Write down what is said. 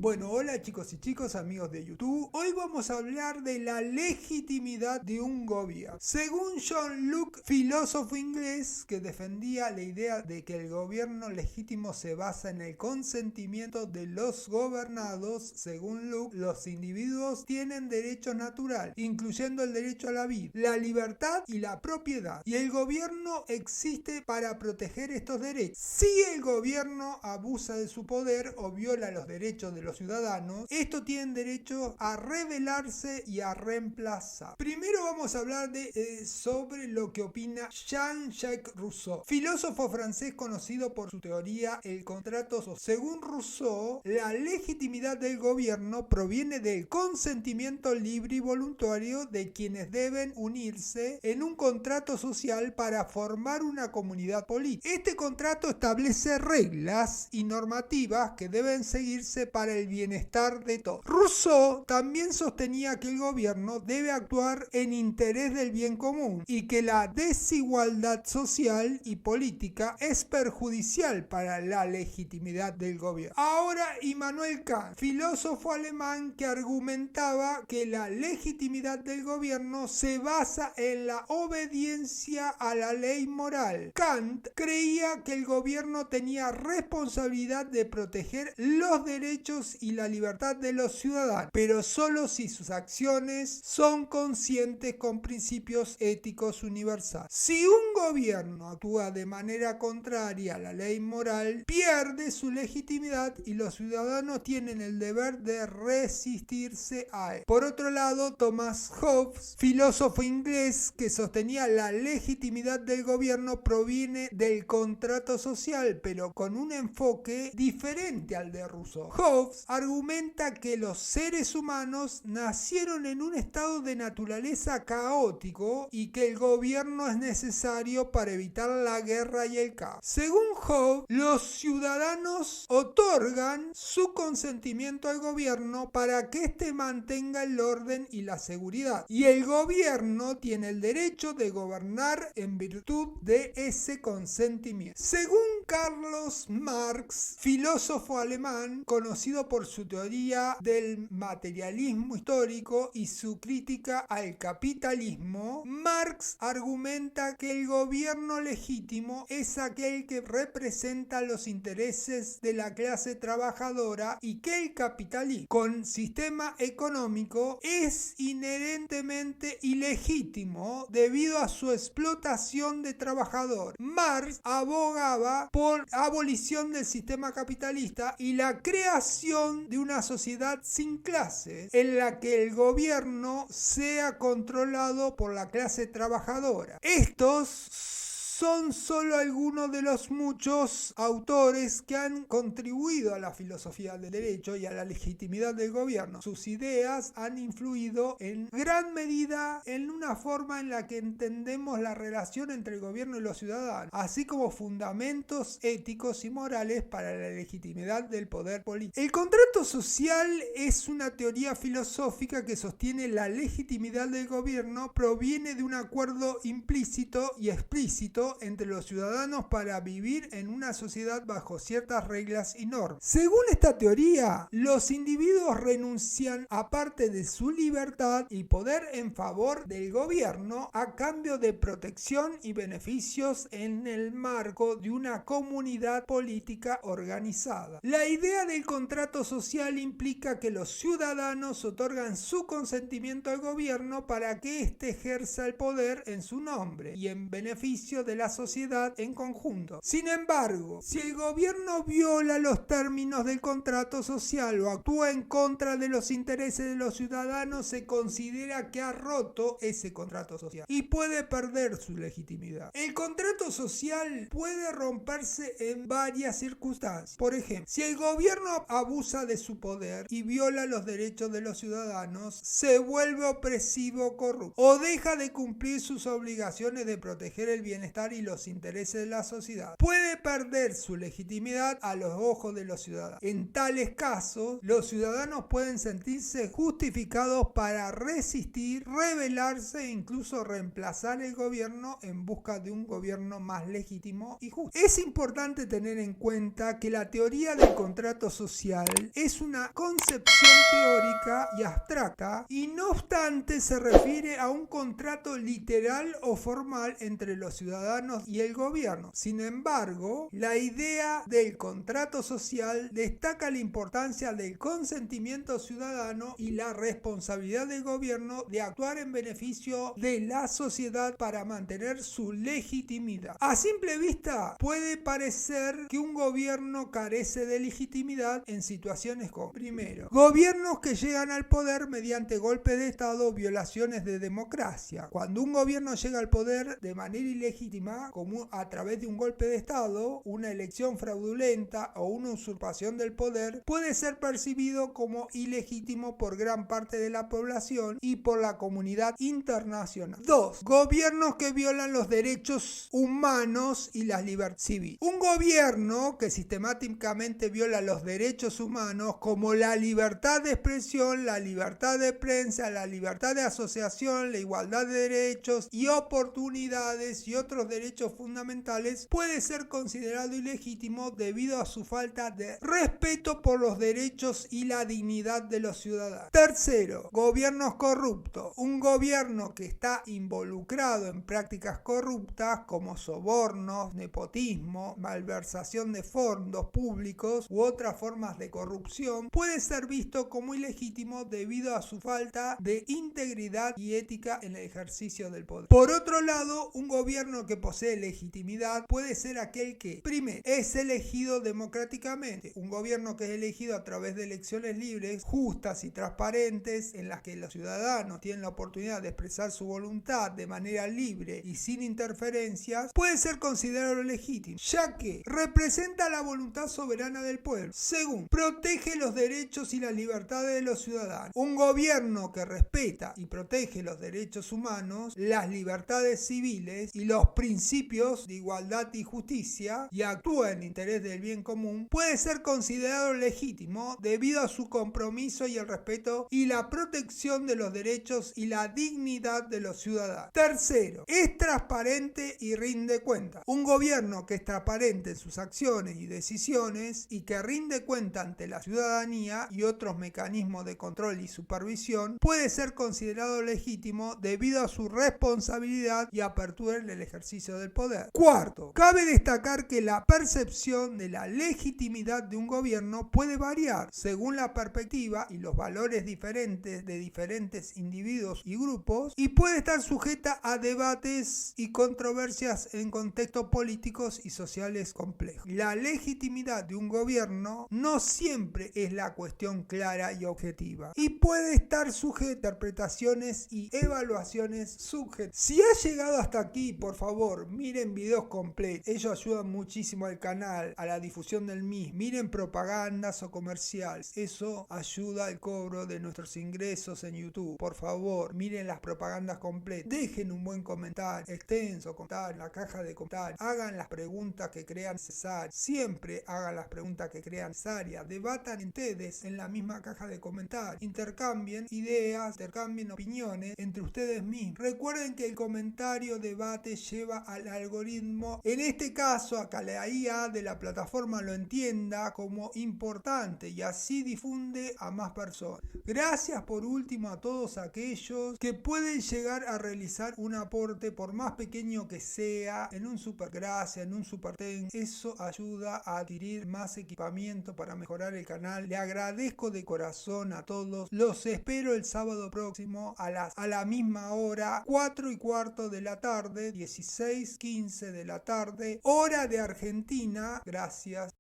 Bueno, hola chicos y chicas, amigos de YouTube. Hoy vamos a hablar de la legitimidad de un gobierno. Según John Locke, filósofo inglés que defendía la idea de que el gobierno legítimo se basa en el consentimiento de los gobernados, según Locke, los individuos tienen derechos naturales, incluyendo el derecho a la vida, la libertad y la propiedad. Y el gobierno existe para proteger estos derechos. Si el gobierno abusa de su poder o viola los derechos de los ciudadanos, estos tienen derecho a rebelarse y a reemplazar. Primero vamos a hablar sobre lo que opina Jean-Jacques Rousseau, filósofo francés conocido por su teoría El contrato social. Según Rousseau, la legitimidad del gobierno proviene del consentimiento libre y voluntario de quienes deben unirse en un contrato social para formar una comunidad política. Este contrato establece reglas y normativas que deben seguirse para el bienestar de todos. Rousseau también sostenía que el gobierno debe actuar en interés del bien común y que la desigualdad social y política es perjudicial para la legitimidad del gobierno. Ahora Immanuel Kant, filósofo alemán que argumentaba que la legitimidad del gobierno se basa en la obediencia a la ley moral. Kant creía que el gobierno tenía responsabilidad de proteger los derechos y la libertad de los ciudadanos, pero solo si sus acciones son conscientes con principios éticos universales. Si un gobierno actúa de manera contraria a la ley moral, pierde su legitimidad y los ciudadanos tienen el deber de resistirse a él. Por otro lado, Thomas Hobbes, filósofo inglés que sostenía la legitimidad del gobierno proviene del contrato social, pero con un enfoque diferente al de Rousseau. Hobbes argumenta que los seres humanos nacieron en un estado de naturaleza caótico y que el gobierno es necesario para evitar la guerra y el caos. Según Hobbes, los ciudadanos otorgan su consentimiento al gobierno para que éste mantenga el orden y la seguridad, y el gobierno tiene el derecho de gobernar en virtud de ese consentimiento. Según Carlos Marx, filósofo alemán conocido por su teoría del materialismo histórico y su crítica al capitalismo, Marx argumenta que el gobierno legítimo es aquel que representa los intereses de la clase trabajadora y que el capitalismo, con sistema económico, es inherentemente ilegítimo debido a su explotación de trabajadores. Marx abogaba por abolición del sistema capitalista y la creación de una sociedad sin clases en la que el gobierno sea controlado por la clase trabajadora. Estos son solo algunos de los muchos autores que han contribuido a la filosofía del derecho y a la legitimidad del gobierno. Sus ideas han influido en gran medida en una forma en la que entendemos la relación entre el gobierno y los ciudadanos, así como fundamentos éticos y morales para la legitimidad del poder político. El contrato social es una teoría filosófica que sostiene la legitimidad del gobierno proviene de un acuerdo implícito y explícito entre los ciudadanos para vivir en una sociedad bajo ciertas reglas y normas. Según esta teoría, los individuos renuncian a parte de su libertad y poder en favor del gobierno a cambio de protección y beneficios en el marco de una comunidad política organizada. La idea del contrato social implica que los ciudadanos otorgan su consentimiento al gobierno para que éste ejerza el poder en su nombre y en beneficio de la sociedad en conjunto. Sin embargo, si el gobierno viola los términos del contrato social o actúa en contra de los intereses de los ciudadanos, se considera que ha roto ese contrato social y puede perder su legitimidad. El contrato social puede romperse en varias circunstancias. Por ejemplo, si el gobierno abusa de su poder y viola los derechos de los ciudadanos, se vuelve opresivo o corrupto, o deja de cumplir sus obligaciones de proteger el bienestar bienestar y los intereses de la sociedad, puede perder su legitimidad a los ojos de los ciudadanos. En tales casos, los ciudadanos pueden sentirse justificados para resistir, rebelarse e incluso reemplazar el gobierno en busca de un gobierno más legítimo y justo. Es importante tener en cuenta que la teoría del contrato social es una concepción teórica y abstracta y no obstante se refiere a un contrato literal o formal entre los ciudadanos y el gobierno. Sin embargo, la idea del contrato social destaca la importancia del consentimiento ciudadano y la responsabilidad del gobierno de actuar en beneficio de la sociedad para mantener su legitimidad. A simple vista, puede parecer que un gobierno carece de legitimidad en situaciones como: primero, gobiernos que llegan al poder mediante golpes de Estado o violaciones de democracia. Cuando un gobierno llega al poder de manera ilegítima, como a través de un golpe de Estado, una elección fraudulenta o una usurpación del poder, puede ser percibido como ilegítimo por gran parte de la población y por la comunidad internacional. 2. Gobiernos que violan los derechos humanos y las libertades civiles. Un gobierno que sistemáticamente viola los derechos humanos como la libertad de expresión, la libertad de prensa, la libertad de asociación, la igualdad de derechos y oportunidades y otros derechos fundamentales puede ser considerado ilegítimo debido a su falta de respeto por los derechos y la dignidad de los ciudadanos. Tercero, gobiernos corruptos. Un gobierno que está involucrado en prácticas corruptas como sobornos, nepotismo, malversación de fondos públicos u otras formas de corrupción puede ser visto como ilegítimo debido a su falta de integridad y ética en el ejercicio del poder. Por otro lado, un gobierno que posee legitimidad puede ser aquel que, primero, es elegido democráticamente. Un gobierno que es elegido a través de elecciones libres, justas y transparentes, en las que los ciudadanos tienen la oportunidad de expresar su voluntad de manera libre y sin interferencias, puede ser considerado legítimo, ya que representa la voluntad soberana del pueblo. Segundo, protege los derechos y las libertades de los ciudadanos. Un gobierno que respeta y protege los derechos humanos, las libertades civiles y los principios de igualdad y justicia y actúa en interés del bien común, puede ser considerado legítimo debido a su compromiso y el respeto y la protección de los derechos y la dignidad de los ciudadanos. Tercero, es transparente y rinde cuenta. Un gobierno que es transparente en sus acciones y decisiones y que rinde cuenta ante la ciudadanía y otros mecanismos de control y supervisión puede ser considerado legítimo debido a su responsabilidad y apertura en el ejercicio del poder. Cuarto, cabe destacar que la percepción de la legitimidad de un gobierno puede variar según la perspectiva y los valores diferentes de diferentes individuos y grupos y puede estar sujeta a debates y controversias en contextos políticos y sociales complejos. La legitimidad de un gobierno no siempre es la cuestión clara y objetiva y puede estar sujeta a interpretaciones y evaluaciones subjetivas. Si has llegado hasta aquí, por favor, miren videos completos. Ellos ayudan muchísimo al canal, a la difusión del mismo. Miren propagandas o comerciales. Eso ayuda al cobro de nuestros ingresos en YouTube. Por favor, miren las propagandas completas. Dejen un buen comentario, extenso comentario en la caja de comentarios. Hagan las preguntas que crean necesarias. Siempre hagan las preguntas que crean necesarias. Debatan ustedes en la misma caja de comentarios. Intercambien ideas, intercambien opiniones entre ustedes mismos. Recuerden que el comentario debate lleva al algoritmo, en este caso a que la IA de la plataforma lo entienda como importante y así difunde a más personas. Gracias por último a todos aquellos que pueden llegar a realizar un aporte por más pequeño que sea en un supergracia, en un superten. Eso ayuda a adquirir más equipamiento para mejorar el canal. Le agradezco de corazón a todos. Los espero el sábado próximo a la misma hora, 4:15 de la tarde, 16:15 de la tarde, hora de Argentina. Gracias.